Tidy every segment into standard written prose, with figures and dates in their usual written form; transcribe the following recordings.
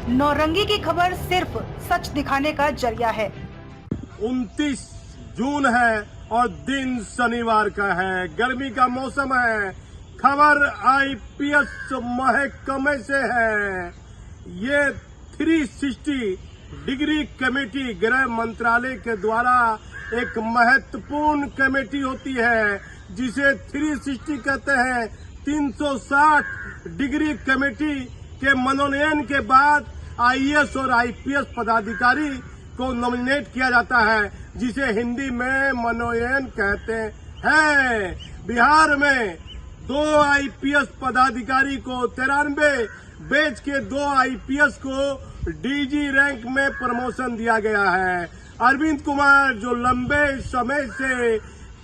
नौरंगी की खबर सिर्फ सच दिखाने का जरिया है। 29 जून है और दिन शनिवार का है, गर्मी का मौसम है। खबर आईपीएस महकमे से है। ये 360 डिग्री कमेटी गृह मंत्रालय के द्वारा एक महत्वपूर्ण कमेटी होती है जिसे 360 कहते हैं। 360 डिग्री कमेटी के मनोनयन के बाद आईएएस और आईपीएस पदाधिकारी को नॉमिनेट किया जाता है, जिसे हिंदी में मनोनयन कहते हैं। बिहार में 2 आईपीएस पदाधिकारी को 93 बैच के 2 आईपीएस को डीजी रैंक में प्रमोशन दिया गया है। अरविंद कुमार जो लंबे समय से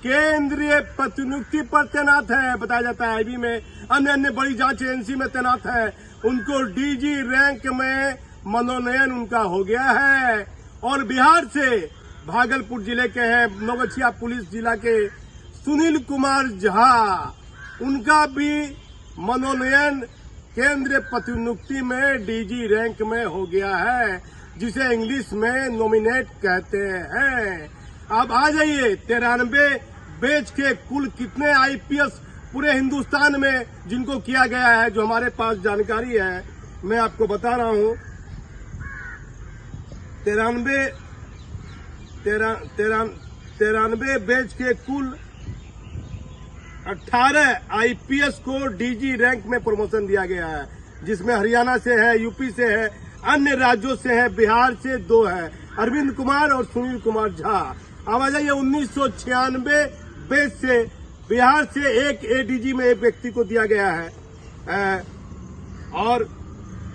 केंद्रीय प्रतिनियुक्ति पर तैनात है, बताया जाता है आईबी में, अन्य बड़ी जांच एजेंसी में तैनात है, उनको डीजी रैंक में मनोनयन उनका हो गया है। और बिहार से भागलपुर जिले के हैं, नवगछिया पुलिस जिला के सुनील कुमार झा, उनका भी मनोनयन केंद्रीय प्रतिनियुक्ति में डीजी रैंक में हो गया है, जिसे इंग्लिश में नॉमिनेट कहते हैं। अब आ जाइए 93 बैच के कुल कितने आईपीएस पूरे हिंदुस्तान में जिनको किया गया है, जो हमारे पास जानकारी है मैं आपको बता रहा हूं। 93 बैच के कुल 18 आईपीएस को डीजी रैंक में प्रमोशन दिया गया है, जिसमें हरियाणा से है, यूपी से है, अन्य राज्यों से है, बिहार से 2 है, अरविंद कुमार और सुनील कुमार झा। अब आ जाइए 1996 बैच से बिहार से एक एडीजी में एक व्यक्ति को दिया गया है, और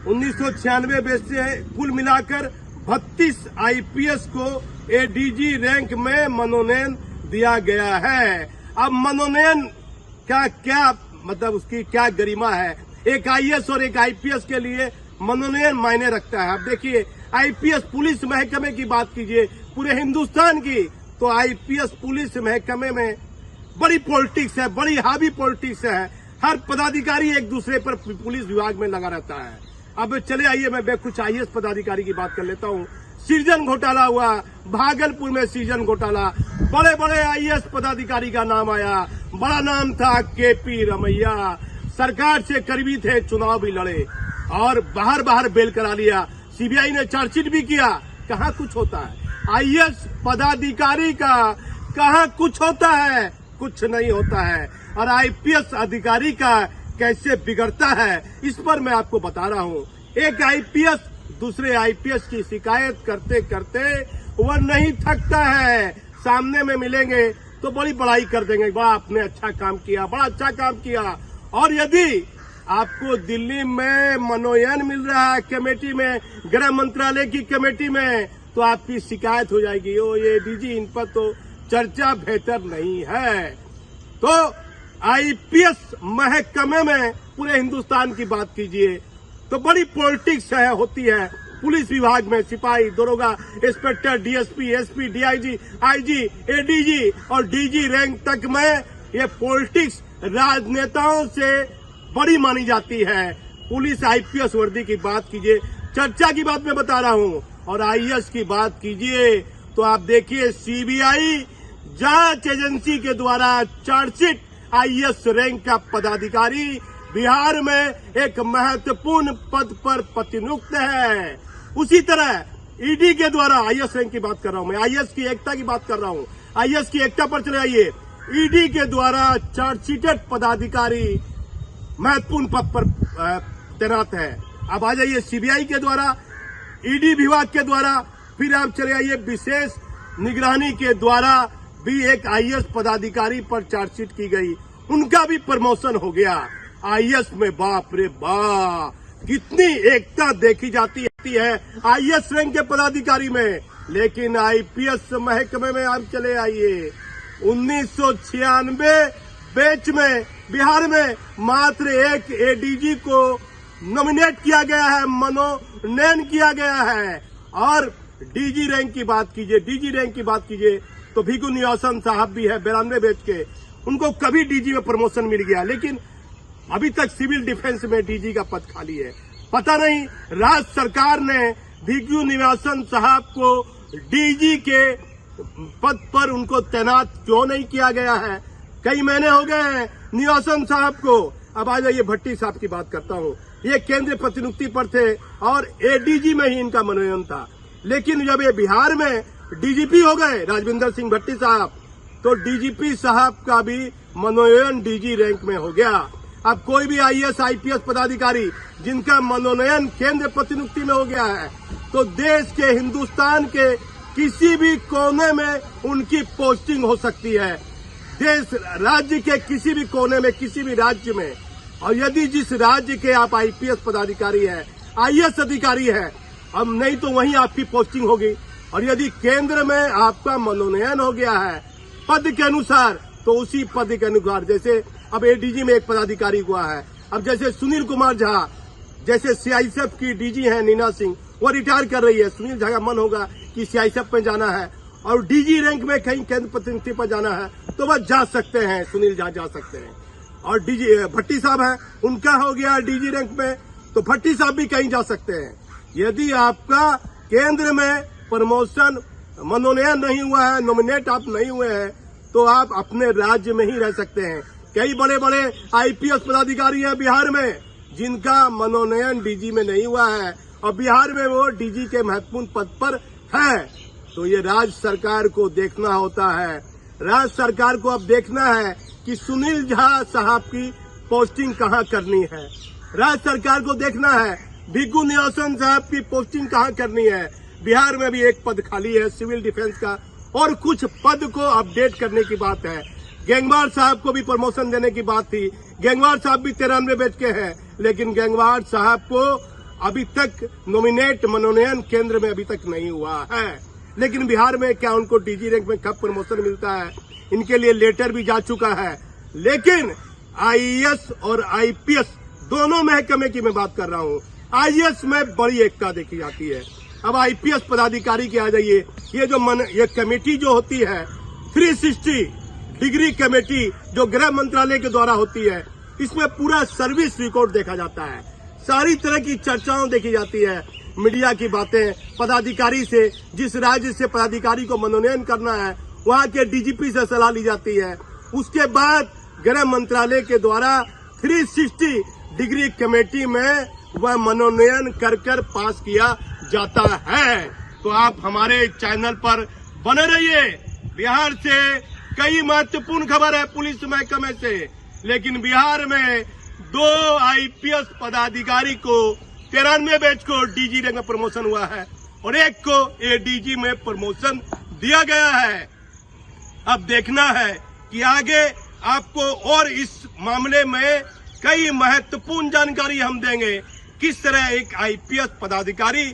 1996 बैच से कुल मिलाकर 32 आईपीएस को एडीजी रैंक में मनोनयन दिया गया है। अब मनोनयन क्या मतलब उसकी क्या गरिमा है? एक आईएएस और एक आईपीएस के लिए मनोनयन मायने रखता है। अब देखिए, आईपीएस पुलिस महकमे की बात कीजिए पूरे हिंदुस्तान की, तो आईपीएस पुलिस महकमे में बड़ी पॉलिटिक्स है, बड़ी हावी पॉलिटिक्स है। हर पदाधिकारी एक दूसरे पर पुलिस विभाग में लगा रहता है। अब चले आइए मैं कुछ आईएएस पदाधिकारी की बात कर लेता हूँ। सृजन घोटाला हुआ भागलपुर में, सृजन घोटाला, बड़े बड़े आईएएस पदाधिकारी का नाम आया। बड़ा नाम था केपी रमैया, सरकार से करीबी थे, चुनाव भी लड़े और बाहर बेल करा लिया। सीबीआई ने चार्जशीट भी किया, कहाँ कुछ होता है? आईएएस पदाधिकारी का कहाँ कुछ होता है? कुछ नहीं होता है। और आईपीएस अधिकारी का कैसे बिगड़ता है, इस पर मैं आपको बता रहा हूँ। एक आईपीएस दूसरे आईपीएस की शिकायत करते करते वह नहीं थकता है। सामने में मिलेंगे तो बड़ी बड़ाई कर देंगे, वाह आपने अच्छा काम किया, बड़ा अच्छा काम किया। और यदि आपको दिल्ली में मनोनयन मिल रहा है कमेटी में, गृह मंत्रालय की कमेटी में, तो आपकी शिकायत हो जाएगी, ओ ये डीजी, इन पर तो चर्चा बेहतर नहीं है। तो आईपीएस महकमे में पूरे हिंदुस्तान की बात कीजिए तो बड़ी पॉलिटिक्स होती है। पुलिस विभाग में सिपाही, दरोगा, inspector, DSP, SP, DIG, IG, ADG और डीजी रैंक तक में ये पॉलिटिक्स राजनेताओं से बड़ी मानी जाती है। पुलिस आईपीएस वर्दी की बात कीजिए, चर्चा की बात मैं बता रहा हूँ, और आईएएस की बात कीजिए तो आप देखिए सीबीआई जांच एजेंसी के द्वारा चार्जशीट आईएएस रैंक का पदाधिकारी बिहार में एक महत्वपूर्ण पद पर प्रतिनियुक्त है। उसी तरह ईडी के द्वारा, आईएएस रैंक की बात कर रहा हूं मैं, आईएएस की एकता की बात कर रहा हूं, आईएएस की एकता पर चले आइए। ईडी के द्वारा चार्जशीटेड पदाधिकारी महत्वपूर्ण पद पर तैनात है। अब आ जाइए सीबीआई के द्वारा, ईडी विभाग के द्वारा, फिर आप चले आइए विशेष निगरानी के द्वारा भी एक आईएएस पदाधिकारी पर चार्जशीट की गई, उनका भी प्रमोशन हो गया। आईएएस में बाप रे बाप कितनी एकता देखी जाती है आईएएस रैंक के पदाधिकारी में। लेकिन आईपीएस महकमे में आप चले आइए, 1996 बैच में बिहार में मात्र एक एडीजी को नॉमिनेट किया गया है, मनोनयन किया गया है। और डीजी रैंक की बात कीजिए तो भिगु निवासन साहब भी है 92 बैच के, उनको कभी डीजी में प्रमोशन मिल गया, लेकिन अभी तक सिविल डिफेंस में डीजी का पद खाली है। पता नहीं राज्य सरकार ने भिग्यू निवासन साहब को डीजी के पद पर उनको तैनात क्यों नहीं किया गया है। कई महीने हो गए हैं निवासन साहब को। अब आ जाइए भट्टी साहब की बात करता हूँ। ये केंद्रीय प्रतिनियुक्ति पर थे और एडीजी में ही इनका मनोनयन था, लेकिन जब ये बिहार में डीजीपी हो गए राजविंदर सिंह भट्टी साहब, तो डीजीपी साहब का भी मनोनयन डीजी रैंक में हो गया। अब कोई भी आईएएस आईपीएस पदाधिकारी जिनका मनोनयन केंद्र प्रतिनियुक्ति में हो गया है, तो देश के हिंदुस्तान के किसी भी कोने में उनकी पोस्टिंग हो सकती है। देश राज्य के किसी भी कोने में, किसी भी राज्य में। और यदि जिस राज्य के आप आईपीएस पदाधिकारी है, आईएएस अधिकारी है, अब नहीं तो वहीं आपकी पोस्टिंग होगी। और यदि केंद्र में आपका मनोनयन हो गया है पद के अनुसार, तो उसी पद के अनुसार, जैसे अब एडीजी में एक पदाधिकारी हुआ है, अब जैसे सुनील कुमार झा जैसे सीआईएसएफ की डीजी है नीना सिंह, वो रिटायर कर रही है। सुनील झा का मन होगा कि सीआईएसएफ में जाना है और डीजी रैंक में कहीं केंद्र प्रतिनियुक्ति पर जाना है, तो वह जा सकते हैं, सुनील झा जा सकते हैं। और डीजी भट्टी साहब है, उनका हो गया डीजी रैंक में, तो भट्टी साहब भी कहीं जा सकते हैं। यदि आपका केंद्र में प्रमोशन मनोनयन नहीं हुआ है, नॉमिनेट आप नहीं हुए हैं, तो आप अपने राज्य में ही रह सकते हैं। कई बड़े बड़े आईपीएस पदाधिकारी हैं बिहार में जिनका मनोनयन डीजी में नहीं हुआ है और बिहार में वो डीजी के महत्वपूर्ण पद पर है। तो ये राज्य सरकार को देखना होता है। राज्य सरकार को अब देखना है कि सुनील झा साहब की पोस्टिंग कहाँ करनी है। राज्य सरकार को देखना है भिग्यू निवासन साहब की पोस्टिंग कहाँ करनी है। बिहार में भी एक पद खाली है सिविल डिफेंस का, और कुछ पद को अपडेट करने की बात है। गैंगवार साहब को भी प्रमोशन देने की बात थी। गैंगवार साहब भी 93 बैच के हैं, लेकिन गैंगवार साहब को अभी तक नॉमिनेट मनोनयन केंद्र में अभी तक नहीं हुआ है। लेकिन बिहार में क्या उनको डीजी रैंक में कब प्रमोशन मिलता है, इनके लिए लेटर भी जा चुका है। लेकिन आईएएस और आईपीएस दोनों महकमे की मैं बात कर रहा हूँ। आईएएस में बड़ी एकता देखी जाती है। अब आईपीएस पदाधिकारी की आ जाइए। ये कमेटी जो होती है 360 डिग्री कमेटी जो गृह मंत्रालय के द्वारा होती है, इसमें पूरा सर्विस रिकॉर्ड देखा जाता है, सारी तरह की चर्चाओं देखी जाती है, मीडिया की बातें, पदाधिकारी से, जिस राज्य से पदाधिकारी को मनोनयन करना है वहां के डीजीपी से सलाह ली जाती है। उसके बाद गृह मंत्रालय के द्वारा 360 डिग्री कमेटी में वह मनोनयन कर पास किया जाता है। तो आप हमारे चैनल पर बने रहिए। बिहार से कई महत्वपूर्ण खबर है पुलिस महकमे से, लेकिन बिहार में 2 आईपीएस पदाधिकारी को 93 बैच को डीजी रैंक में प्रमोशन हुआ है और एक को एडीजी में प्रमोशन दिया गया है। अब देखना है कि आगे आपको और इस मामले में कई महत्वपूर्ण जानकारी हम देंगे। किस तरह एक आईपीएस पदाधिकारी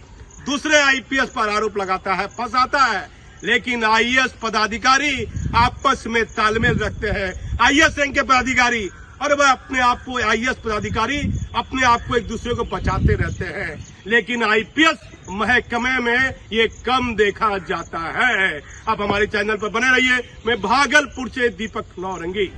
दूसरे आईपीएस पर आरोप लगाता है, फंसाता है, लेकिन आईएएस पदाधिकारी आपस में तालमेल रखते हैं। आईएएस रैंक के पदाधिकारी और वह अपने आप को आईएएस पदाधिकारी अपने आप को एक दूसरे को बचाते रहते हैं, लेकिन आईपीएस महकमे में ये कम देखा जाता है। आप हमारे चैनल पर बने रहिए। मैं भागलपुर से दीपक नौरंगी।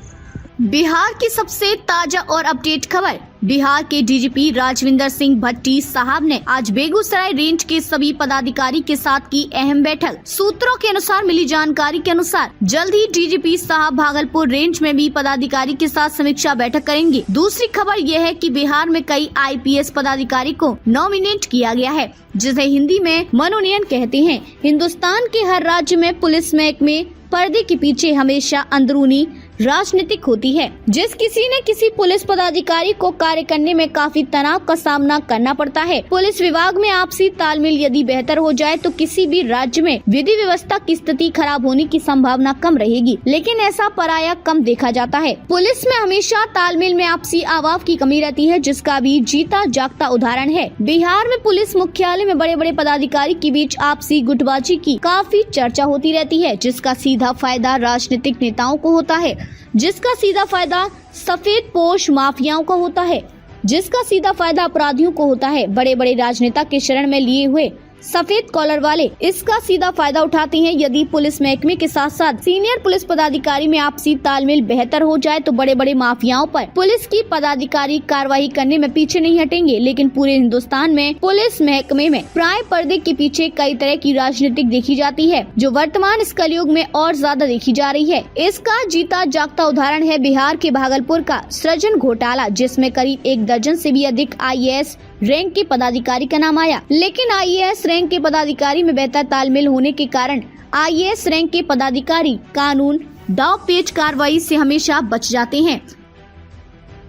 बिहार की सबसे ताजा और अपडेट खबर। बिहार के डीजीपी राजविंदर सिंह भट्टी साहब ने आज बेगूसराय रेंज के सभी पदाधिकारी के साथ की अहम बैठक। सूत्रों के अनुसार मिली जानकारी के अनुसार जल्द ही डीजीपी साहब भागलपुर रेंज में भी पदाधिकारी के साथ समीक्षा बैठक करेंगे। दूसरी खबर यह है कि बिहार में कई आईपीएस पदाधिकारी को नॉमिनेट किया गया है, जिसे हिंदी में मनोनयन कहते हैं। हिंदुस्तान के हर राज्य में पुलिस महकमे पर्दे के पीछे हमेशा अंदरूनी राजनीतिक होती है। जिस किसी न किसी पुलिस पदाधिकारी को कार्य करने में काफी तनाव का सामना करना पड़ता है। पुलिस विभाग में आपसी तालमेल यदि बेहतर हो जाए तो किसी भी राज्य में विधि व्यवस्था की स्थिति खराब होने की संभावना कम रहेगी, लेकिन ऐसा पराया कम देखा जाता है। पुलिस में हमेशा तालमेल में आपसी आवाज की कमी रहती है, जिसका भी जीता जागता उदाहरण है। बिहार में पुलिस मुख्यालय में बड़े बड़े पदाधिकारी के बीच आपसी गुटबाजी की काफी चर्चा होती रहती है, जिसका सीधा फायदा राजनीतिक नेताओं को होता है, जिसका सीधा फायदा सफेद पोश माफियाओं को होता है, जिसका सीधा फायदा अपराधियों को होता है। बड़े बड़े राजनेता के शरण में लिए हुए सफेद कॉलर वाले इसका सीधा फायदा उठाते हैं। यदि पुलिस महकमे के साथ साथ सीनियर पुलिस पदाधिकारी में आपसी तालमेल बेहतर हो जाए तो बड़े बड़े माफियाओं पर पुलिस की पदाधिकारी कार्रवाई करने में पीछे नहीं हटेंगे। लेकिन पूरे हिंदुस्तान में पुलिस महकमे में प्राय पर्दे के पीछे कई तरह की राजनीतिक देखी जाती है, जो वर्तमान इस कलयुग में और ज्यादा देखी जा रही है। इसका जीता जागता उदाहरण है बिहार के भागलपुर का सृजन घोटाला, जिसमें करीब 1 दर्जन से भी अधिक IAS रैंक के पदाधिकारी का नाम आया। लेकिन IAS रैंक के पदाधिकारी में बेहतर तालमेल होने के कारण IAS रैंक के पदाधिकारी कानून दाव पेच कार्रवाई से हमेशा बच जाते हैं।